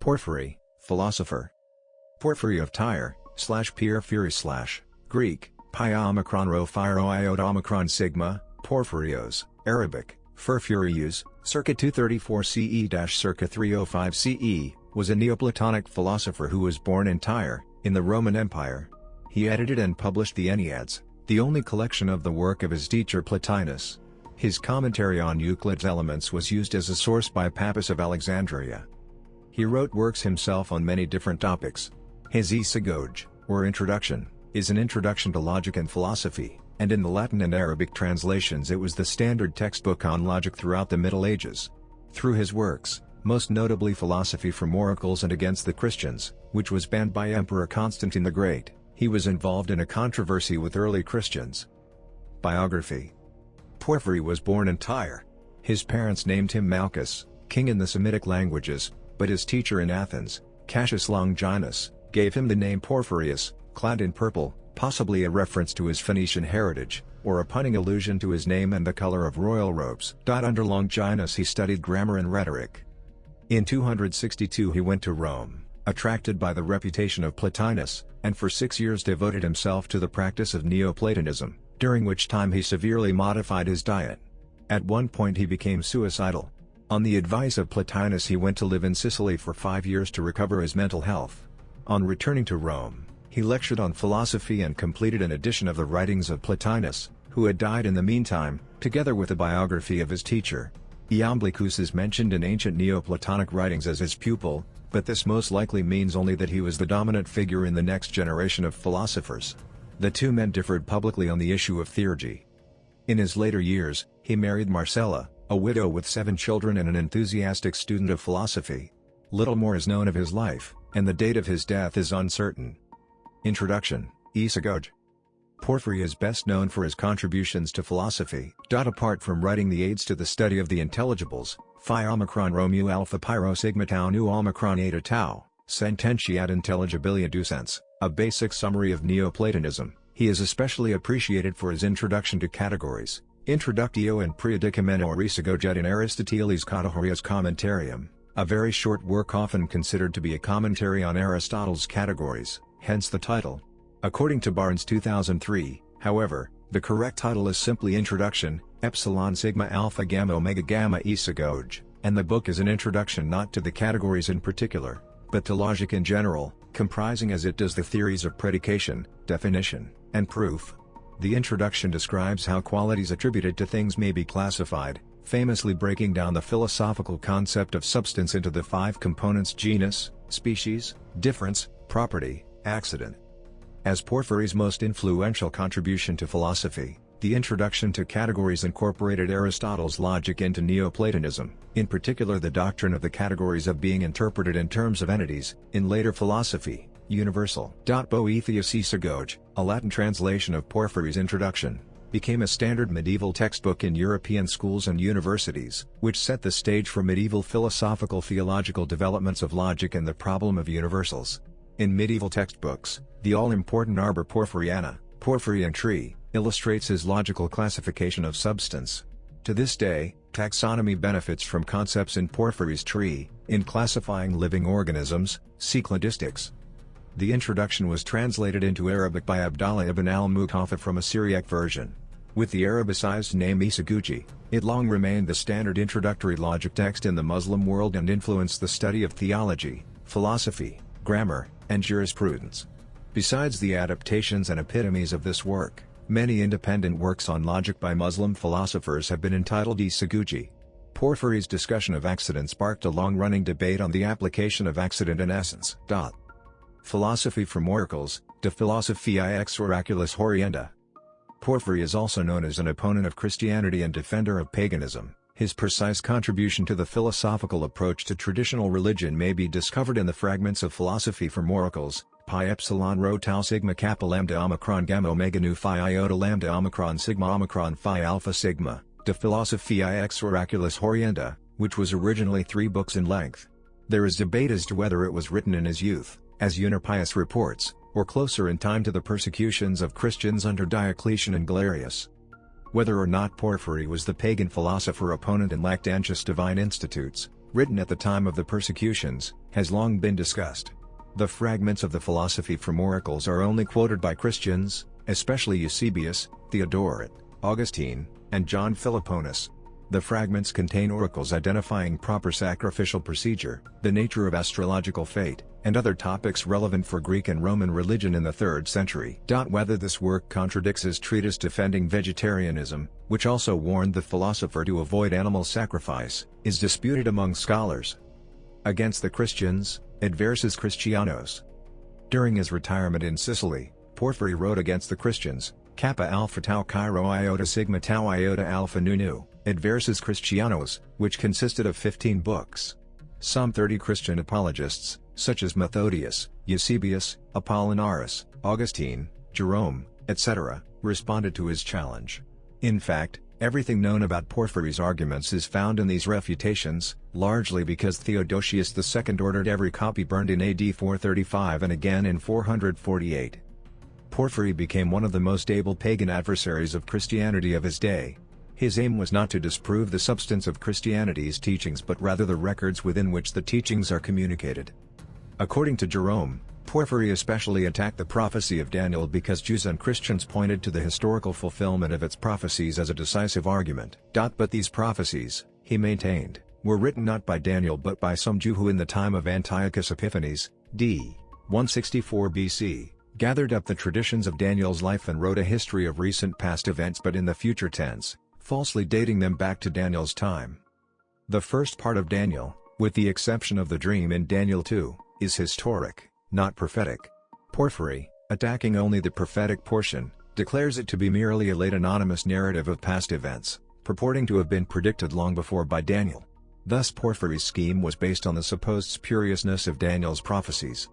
Porphyry, philosopher. Porphyry of Tyre, /Porphyri Greek, pi omicron rho phi iod omicron sigma, Porfyrios, Arabic, Furfūriyūs, circa 234 CE-circa 305 CE, was a Neoplatonic philosopher who was born in Tyre, in the Roman Empire. He edited and published the Enneads, the only collection of the work of his teacher Plotinus. His commentary on Euclid's Elements was used as a source by Pappus of Alexandria. He wrote works himself on many different topics. His Isagoge, or Introduction, is an introduction to logic and philosophy, and in the Latin and Arabic translations it was the standard textbook on logic throughout the Middle Ages. Through his works, most notably Philosophy from Oracles and Against the Christians, which was banned by Emperor Constantine the Great, he was involved in a controversy with early Christians. Biography. Porphyry was born in Tyre. His parents named him Malchus, king in the Semitic languages, but his teacher in Athens, Cassius Longinus, gave him the name Porphyrios, clad in purple, possibly a reference to his Phoenician heritage, or a punning allusion to his name and the color of royal robes. Under Longinus he studied grammar and rhetoric. In 262 he went to Rome, attracted by the reputation of Plotinus, and for 6 years devoted himself to the practice of Neoplatonism, during which time he severely modified his diet. At one point he became suicidal. On the advice of Plotinus he went to live in Sicily for 5 years to recover his mental health. On returning to Rome, he lectured on philosophy and completed an edition of the writings of Plotinus, who had died in the meantime, together with a biography of his teacher. Iamblichus is mentioned in ancient Neoplatonic writings as his pupil, but this most likely means only that he was the dominant figure in the next generation of philosophers. The two men differed publicly on the issue of theurgy. In his later years, he married Marcella, a widow with 7 children and an enthusiastic student of philosophy. Little more is known of his life, and the date of his death is uncertain. Introduction, Isagoge. Porphyry is best known for his contributions to philosophy. Apart from writing the aids to the study of the intelligibles, phi omicron rho mu alpha pi rho sigma tau nu omicron eta tau, sententiat intelligibilia ducens, a basic summary of Neoplatonism, he is especially appreciated for his introduction to categories, Introductio and Predicamento Isagoge in Aristotelis Categorias Commentarium, a very short work often considered to be a commentary on Aristotle's categories, hence the title. According to Barnes 2003, however, the correct title is simply Introduction, Epsilon Sigma Alpha Gamma Omega Gamma Isagoge, and the book is an introduction not to the categories in particular, but to logic in general, comprising as it does the theories of predication, definition, and proof. The introduction describes how qualities attributed to things may be classified, famously breaking down the philosophical concept of substance into the 5 components: genus, species, difference, property, accident. As Porphyry's most influential contribution to philosophy, the introduction to categories incorporated Aristotle's logic into Neoplatonism, in particular the doctrine of the categories of being interpreted in terms of entities, in later philosophy, universal. Boethius Isagoge, a Latin translation of Porphyry's introduction, became a standard medieval textbook in European schools and universities, which set the stage for medieval philosophical theological developments of logic and the problem of universals. In medieval textbooks, the all-important arbor Porphyriana, Porphyrian tree, illustrates his logical classification of substance. To this day, taxonomy benefits from concepts in Porphyry's tree, in classifying living organisms, see cladistics. The introduction was translated into Arabic by Abdallah ibn al-Muqaffa from a Syriac version. With the Arabicized name Isagoge, it long remained the standard introductory logic text in the Muslim world and influenced the study of theology, philosophy, grammar, and jurisprudence. Besides the adaptations and epitomes of this work, many independent works on logic by Muslim philosophers have been entitled Isagoge. Porphyry's discussion of accident sparked a long-running debate on the application of accident in essence. Philosophy from Oracles, De Philosophiae ex Oraculis Horrenda. Porphyry is also known as an opponent of Christianity and defender of paganism. His precise contribution to the philosophical approach to traditional religion may be discovered in the fragments of Philosophy from Oracles, pi epsilon rho tau sigma kappa lambda omicron gamma omega nu phi iota lambda omicron sigma omicron phi alpha sigma, De Philosophiae ex Oraculis Horrenda, which was originally 3 books in length. There is debate as to whether it was written in his youth, as Eunapius reports, or closer in time to the persecutions of Christians under Diocletian and Galerius. Whether or not Porphyry was the pagan philosopher opponent in Lactantius Divine Institutes, written at the time of the persecutions, has long been discussed. The fragments of the philosophy from oracles are only quoted by Christians, especially Eusebius, Theodoret, Augustine, and John Philoponus. The fragments contain oracles identifying proper sacrificial procedure, the nature of astrological fate, and other topics relevant for Greek and Roman religion in the 3rd century. Whether this work contradicts his treatise defending vegetarianism, which also warned the philosopher to avoid animal sacrifice, is disputed among scholars. Against the Christians, Adversus Christianos. During his retirement in Sicily, Porphyry wrote against the Christians, Kappa Alpha Tau Chi Rho Iota Sigma Tau Iota Alpha Nu Nu, Adversus Christianos, which consisted of 15 books. Some 30 Christian apologists, such as Methodius, Eusebius, Apollinaris, Augustine, Jerome, etc., responded to his challenge. In fact, everything known about Porphyry's arguments is found in these refutations, largely because Theodosius II ordered every copy burned in AD 435 and again in 448. Porphyry became one of the most able pagan adversaries of Christianity of his day. His aim was not to disprove the substance of Christianity's teachings but rather the records within which the teachings are communicated. According to Jerome, Porphyry especially attacked the prophecy of Daniel because Jews and Christians pointed to the historical fulfillment of its prophecies as a decisive argument. But these prophecies, he maintained, were written not by Daniel but by some Jew who in the time of Antiochus Epiphanes, d. 164 BC, gathered up the traditions of Daniel's life and wrote a history of recent past events but in the future tense, falsely dating them back to Daniel's time. The first part of Daniel, with the exception of the dream in Daniel 2, is historic, not prophetic. Porphyry, attacking only the prophetic portion, declares it to be merely a late anonymous narrative of past events, purporting to have been predicted long before by Daniel. Thus Porphyry's scheme was based on the supposed spuriousness of Daniel's prophecies.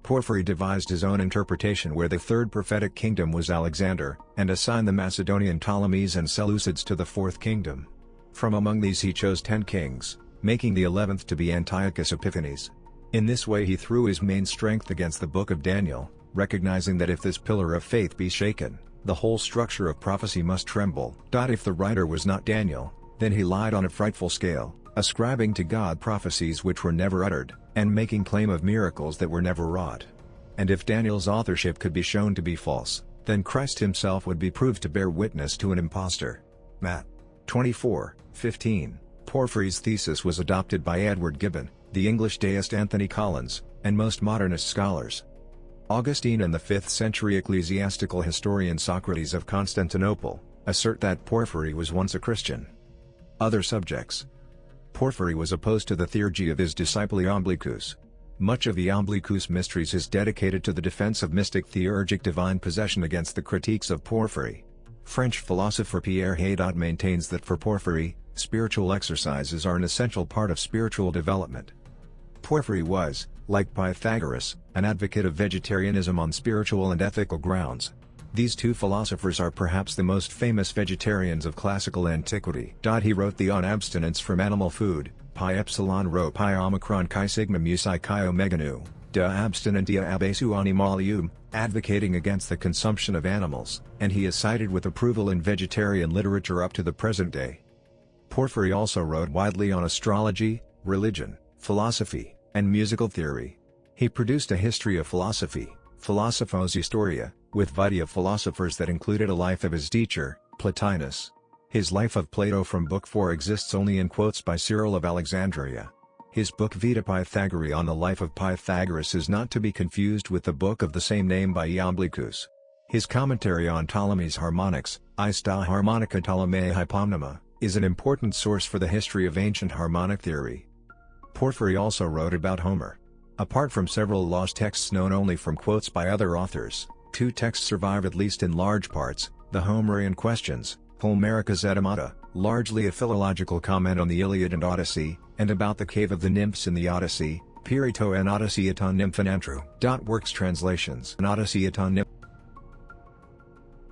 Porphyry devised his own interpretation where the third prophetic kingdom was Alexander, and assigned the Macedonian Ptolemies and Seleucids to the fourth kingdom. From among these he chose 10 kings, making the 11th to be Antiochus Epiphanes. In this way he threw his main strength against the book of Daniel, recognizing that if this pillar of faith be shaken, the whole structure of prophecy must tremble. If the writer was not Daniel, then he lied on a frightful scale, ascribing to God prophecies which were never uttered, and making claim of miracles that were never wrought. And if Daniel's authorship could be shown to be false, then Christ himself would be proved to bear witness to an impostor. Matt. 24:15. Porphyry's thesis was adopted by Edward Gibbon, the English deist Anthony Collins, and most modernist scholars. Augustine and the 5th century ecclesiastical historian Socrates of Constantinople assert that Porphyry was once a Christian. Other subjects. Porphyry was opposed to the theurgy of his disciple Iamblichus. Much of Iamblichus' Mysteries is dedicated to the defense of mystic theurgic divine possession against the critiques of Porphyry. French philosopher Pierre Hadot maintains that for Porphyry, spiritual exercises are an essential part of spiritual development. Porphyry was, like Pythagoras, an advocate of vegetarianism on spiritual and ethical grounds. These two philosophers are perhaps the most famous vegetarians of classical antiquity. He wrote the On Abstinence from Animal Food, Pi Epsilon Rho Pi Omicron Chi Sigma Mu Psi Chi Omega Nu, De Abstinentia Abesu Animalium, advocating against the consumption of animals, and he is cited with approval in vegetarian literature up to the present day. Porphyry also wrote widely on astrology, religion, philosophy, and musical theory. He produced a history of philosophy, Philosophos Historia, with vitae of philosophers that included a life of his teacher, Plotinus. His Life of Plato from Book 4 exists only in quotes by Cyril of Alexandria. His book Vita Pythagoreae on the life of Pythagoras is not to be confused with the book of the same name by Iamblichus. His commentary on Ptolemy's Harmonics, Ista Harmonica Ptolemei Hypomnema, is an important source for the history of ancient harmonic theory. Porphyry also wrote about Homer. Apart from several lost texts known only from quotes by other authors, 2 texts survive at least in large parts: the Homerian Questions, Homerica's Etymata, largely a philological comment on the Iliad and Odyssey, and about the Cave of the Nymphs in the Odyssey, Pirito and Odyssey eton Nymphanantru. Works translations. An Odyssey eton Nymph.